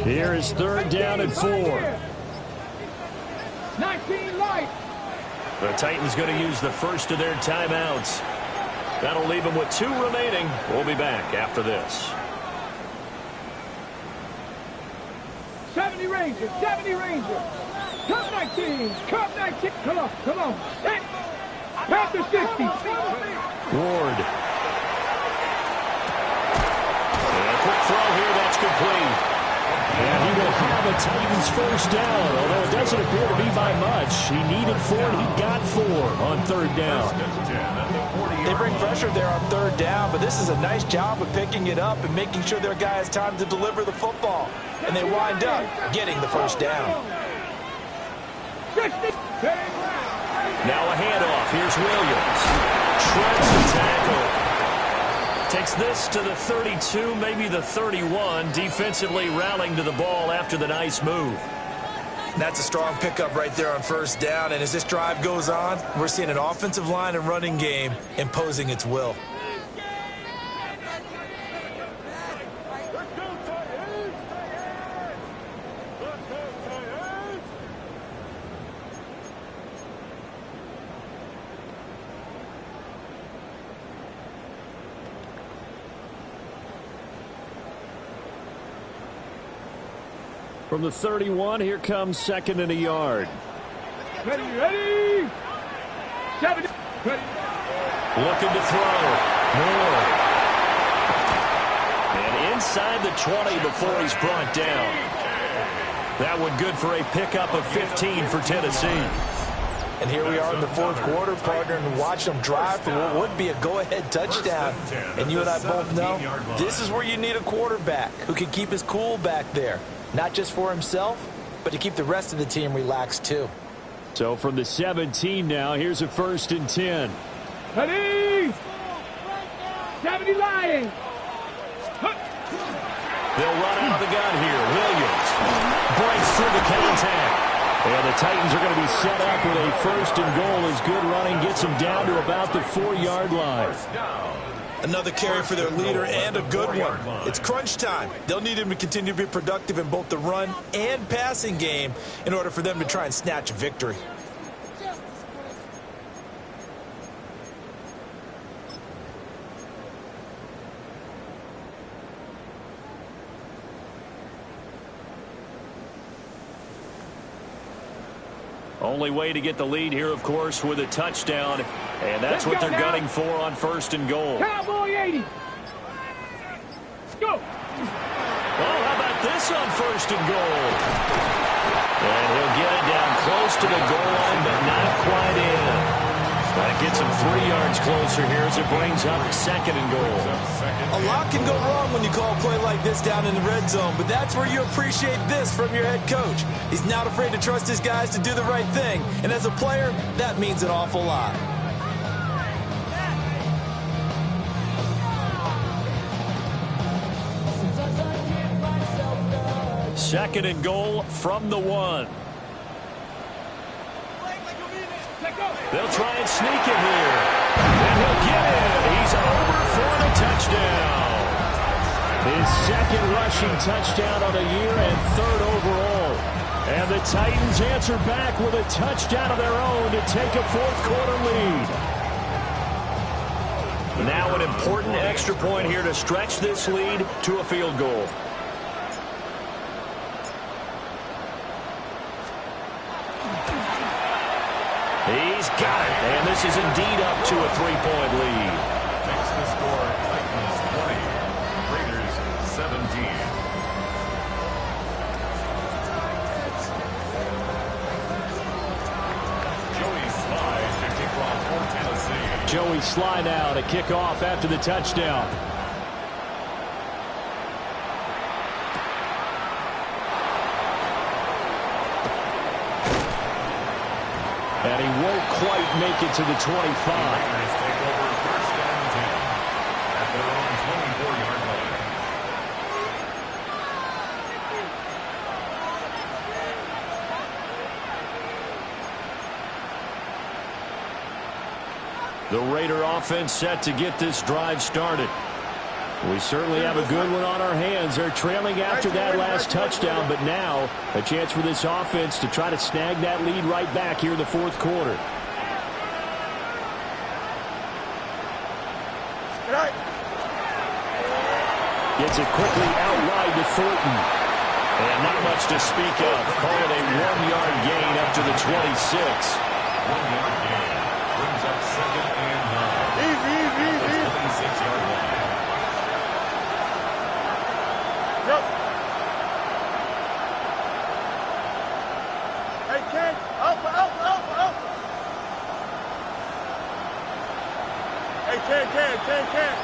Here is 3rd down and 4. 19 light. The Titans going to use the first of their timeouts. That'll leave them with 2 remaining. We'll be back after this. 70 Rangers, 70 Rangers. Cup 19, Cup 19. Come on, come on. Hey. Panther 60. Ward. And a quick throw here, that's complete. And he will have a Titans first down, although it doesn't appear to be by much. He needed 4, and he got 4 on 3rd down. They bring pressure there on 3rd down, but this is a nice job of picking it up and making sure their guy has time to deliver the football. And they wind up getting the first down. Now a handoff. Here's Williams. Shreds the tackle. Takes this to the 32, maybe the 31. Defensively rallying to the ball after the nice move. That's a strong pickup right there on 1st down. And as this drive goes on, we're seeing an offensive line and running game imposing its will. From the 31, here comes 2nd and a yard. Ready, ready. 70. Ready. Looking to throw. More. And inside the 20 before he's brought down. That one good for a pickup of 15 for Tennessee. And here we are in the 4th quarter, partner, and watch them drive for what would be a go-ahead touchdown. And you and I both know this is where you need a quarterback who can keep his cool back there. Not just for himself, but to keep the rest of the team relaxed too. So from the 17 now, here's a 1st and 10. Ready. 70 Lions. They'll run out of the gun here. Williams breaks through the contact. And the Titans are going to be set up with a 1st and goal as good running gets them down to about the 4-yard line. Another carry for their leader and a good one. It's crunch time. They'll need him to continue to be productive in both the run and passing game in order for them to try and snatch a victory. Only way to get the lead here, of course, with a touchdown. And that's what they're gunning for on 1st and goal. Cowboy 80. Go. Oh, how about this on 1st and goal? And he'll get it down close to the goal line, but not quite in. That gets him 3 yards closer here as it brings up 2nd and goal. A lot can go wrong when you call a play like this down in the red zone, but that's where you appreciate this from your head coach. He's not afraid to trust his guys to do the right thing, and as a player, that means an awful lot. Second and goal from the 1. They'll try and sneak it here. And he'll get it. He's over for the touchdown. His 2nd rushing touchdown on the year and 3rd overall. And the Titans answer back with a touchdown of their own to take a 4th quarter lead. Now an important extra point here to stretch this lead to a field goal. He's got it, and this is indeed up to a 3-point lead. Makes the score Titans 20, Raiders 17. Joey Sly to kick off for Tennessee. Joey Sly now to kick off after the touchdown. And he won't quite make it to the 25. The Raiders take over 1st and 10 at their own 24-yard line. The Raider offense set to get this drive started. We certainly have a good one on our hands. They're trailing after that last touchdown, but now a chance for this offense to try to snag that lead right back here in the 4th quarter. Gets it quickly out wide to Thornton. And not much to speak of. Call it a 1-yard gain up to the 26. 1-yard gain. Brings up 2nd and 9. Easy. 26-yard line. Yep. Hey, Ken. Alpha. Hey, Ken.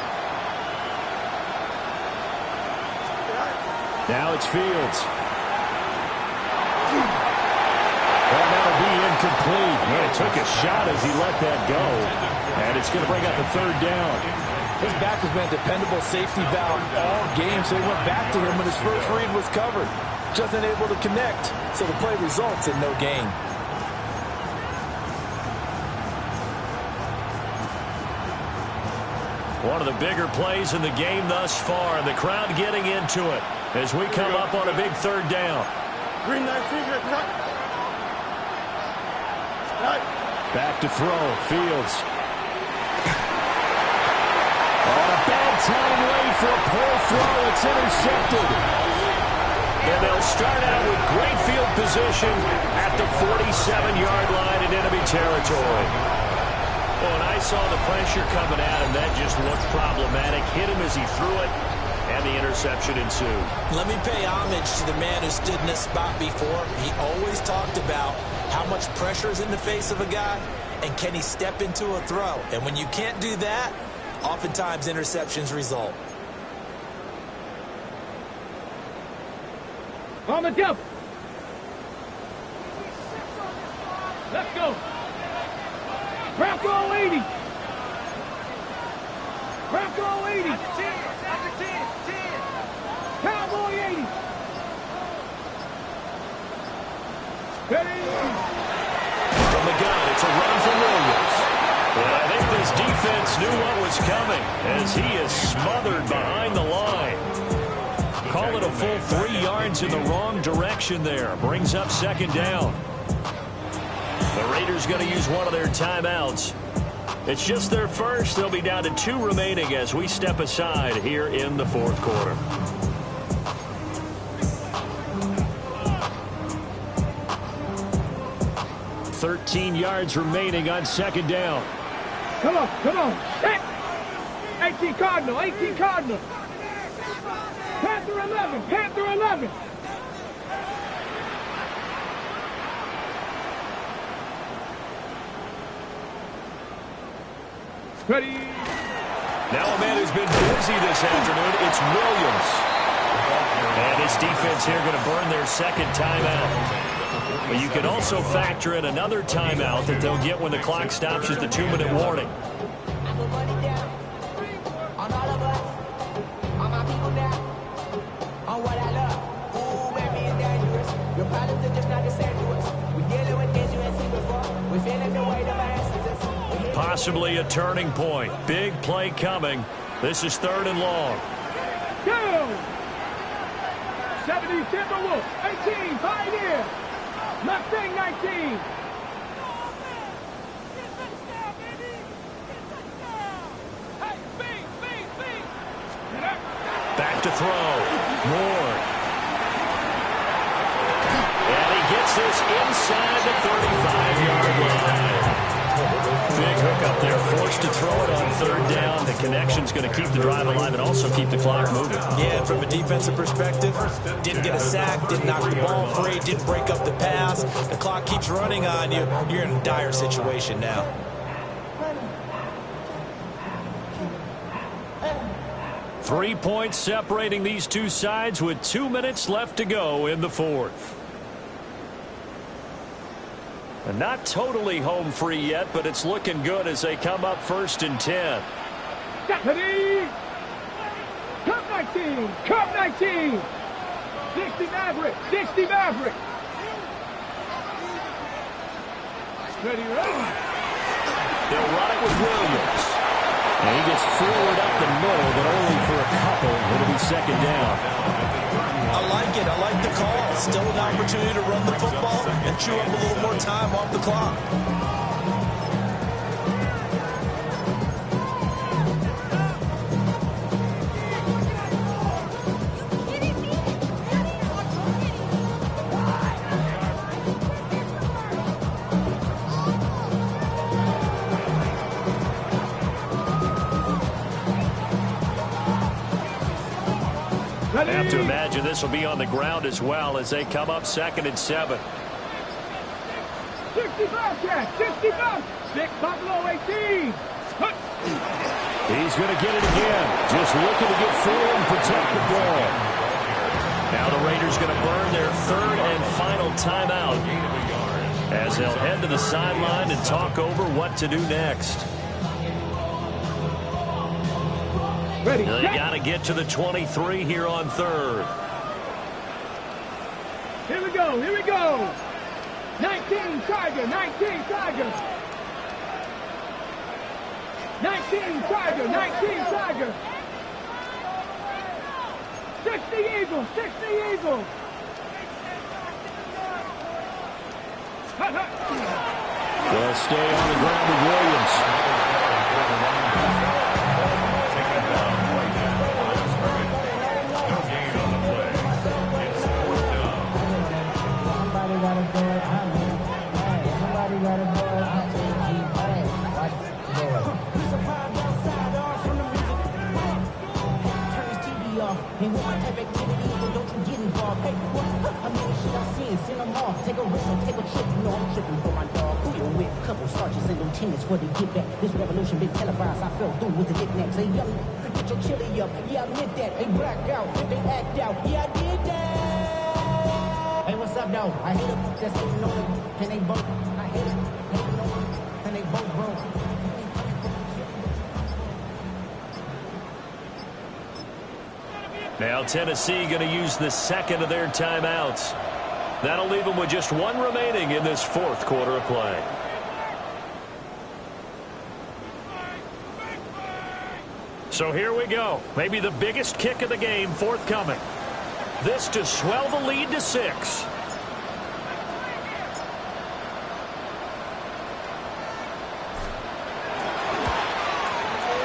Now it's Fields. Well, that'll be incomplete. Well, he took a shot as he let that go. And it's going to bring up a 3rd down. His back has been a dependable safety valve all game, so he went back to him when his first read was covered. Just unable to connect, so the play results in no gain. One of the bigger plays in the game thus far, and the crowd getting into it as we come up on a big 3rd down. Green 19 here, cut. Back to throw, Fields. On a bad time late for a poor throw, it's intercepted. And they'll start out with great field position at the 47-yard line in enemy territory. Well, when I saw the pressure coming at him, that just looked problematic. Hit him as he threw it, and the interception ensued. Let me pay homage to the man who stood in this spot before. He always talked about how much pressure is in the face of a guy, and can he step into a throw. And when you can't do that, oftentimes interceptions result. On the jump. Let's go. Bronco 80. Bronco 80. Cowboy 80. Ready. From the gun, it's a run for Williams. And I think this defense knew what was coming as he is smothered behind the line. Call it a full 3 yards in the wrong direction there. Brings up 2nd down. The Raiders going to use one of their timeouts. It's just their first. They'll be down to 2 remaining as we step aside here in the 4th quarter. $13 yards remaining on 2nd down. Come on. Hey. 18 Cardinal. Panther 11. Ready. Now a man who's been busy this afternoon, it's Williams. And his defense here going to burn their 2nd timeout. But you can also factor in another timeout that they'll get when the clock stops at the 2-minute warning. Possibly a turning point. Big play coming. This is 3rd and long. Go! 70 Timberwolves. 18 Pioneer. Mustang 19. Back to throw. Moore. And he gets this inside the 35-yard line. Big hook up there, forced to throw it on 3rd down. The connection's going to keep the drive alive and also keep the clock moving. Yeah, from a defensive perspective, didn't get a sack, didn't knock the ball free, didn't break up the pass. The clock keeps running on you. You're in a dire situation now. Three points separating these two sides with 2 minutes left to go in the 4th. And not totally home free yet, but it's looking good as they come up 1st and 10. Deputy! Cup 19! 60 Maverick! Ready, run! They'll run it with Williams. And he gets forward up the middle, but only for a couple. It'll be 2nd down. I like it. I like the call. Still an opportunity to run the football and chew up a little more time off the clock. to imagine this will be on the ground as well as they come up 2nd and 7. 65, Jack, 65. 6 Buffalo 18. He's going to get it again. Just looking to get forward and protect the ball. Now the Raiders going to burn their 3rd and final timeout as they'll head to the sideline and talk over what to do next. Ready, They got to get to the 23 here on 3rd. Here we go, here we go. 19 Tiger, 19 Tiger. 19 Tiger, 19 Tiger. 60 Eagles, 60 Eagles. Hut, hut. They'll stay on the ground with Williams. Hey, what my type activity is, don't you get involved. Hey, what? I mean, shit I've seen, send them off. Take a risk, take a trip. You know I'm tripping for my dog. Who you with? Couple sergeants and lieutenants for the get back. This revolution been televised. I fell through with the knickknacks. Hey, young, get your chili up. Yeah, I admit that. Hey, blacked out. They act out. Yeah, I did that. Hey, what's up, though? I hate them. That's hating on them. And they both. I hate them. Hating on them. And they both broke. Now Tennessee going to use the 2nd of their timeouts. That'll leave them with just 1 remaining in this 4th quarter of play. So here we go. Maybe the biggest kick of the game forthcoming. This to swell the lead to 6.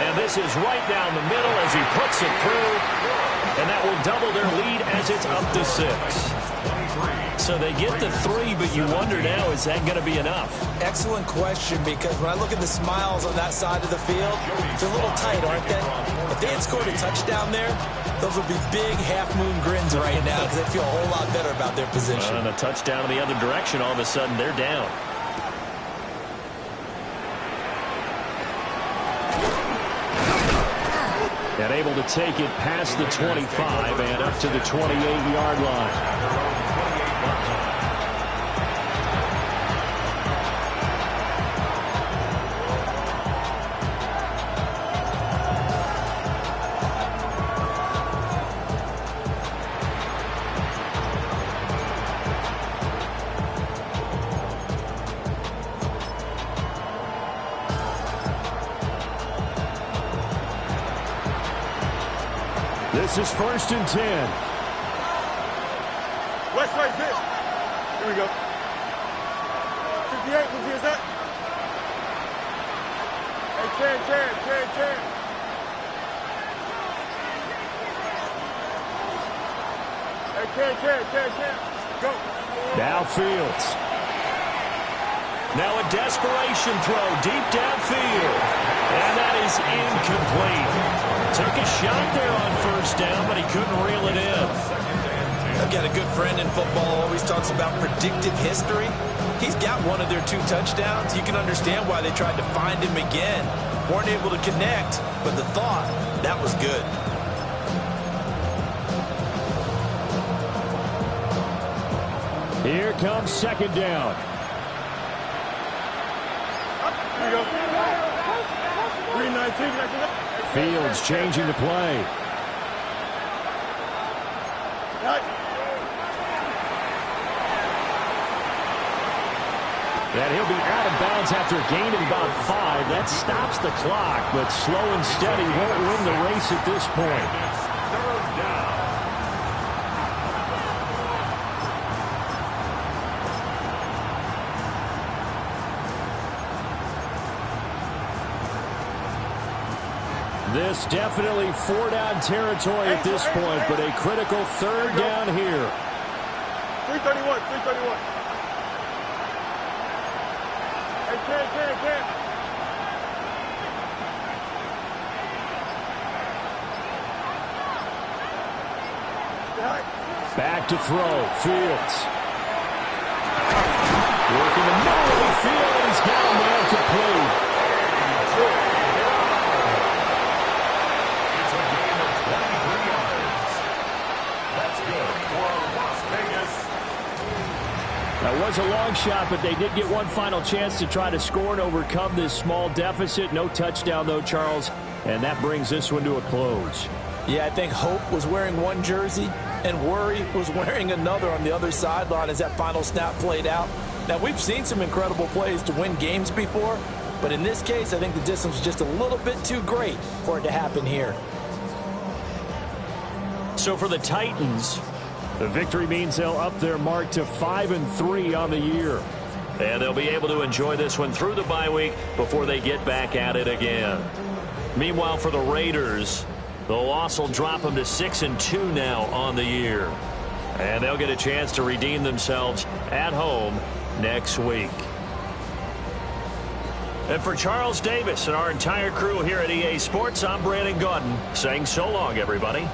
And this is right down the middle as he puts it through. And that will double their lead as it's up to 6. So they get the 3, but you wonder now, is that going to be enough? Excellent question, because when I look at the smiles on that side of the field, they're a little tight, aren't they? If they had scored a touchdown there, those would be big half-moon grins right now because they feel a whole lot better about their position. And a touchdown in the other direction, all of a sudden they're down. And able to take it past the 25 and up to the 28-yard line. This is 1st and 10. West right here. Here we go. 58, who's here, that? Hey, Ken. Hey, Ken. Go. Now Fields. Now a desperation throw deep downfield. And that is incomplete. Took a shot there on 1st down, but he couldn't reel it in. I've got a good friend in football, always talks about predictive history. He's got one of their 2 touchdowns. You can understand why they tried to find him again. Weren't able to connect, but the thought, that was good. Here comes 2nd down. Here we go. 319. Fields changing the play. And he'll be out of bounds after a gain of about 5. That stops the clock, but slow and steady won't win the race at this point. 3rd down. This definitely 4-down territory at this point, but a critical 3rd down here. 331. Hey, Ken. Back to throw. Fields. Working the middle of the field, and he's got him there complete. It's a gain of 23 yards. That's good for Las Vegas. That was a long shot, but they did get one final chance to try to score and overcome this small deficit. No touchdown, though, Charles, and that brings this one to a close. Yeah, I think Hope was wearing one jersey and Worry was wearing another on the other sideline as that final snap played out. Now, we've seen some incredible plays to win games before, but in this case, I think the distance was just a little bit too great for it to happen here. So for the Titans, the victory means they'll up their mark to 5-3 on the year. And they'll be able to enjoy this one through the bye week before they get back at it again. Meanwhile, for the Raiders, the loss will drop them to 6-2 now on the year. And they'll get a chance to redeem themselves at home next week. And for Charles Davis and our entire crew here at EA Sports, I'm Brandon Gaudin saying so long, everybody.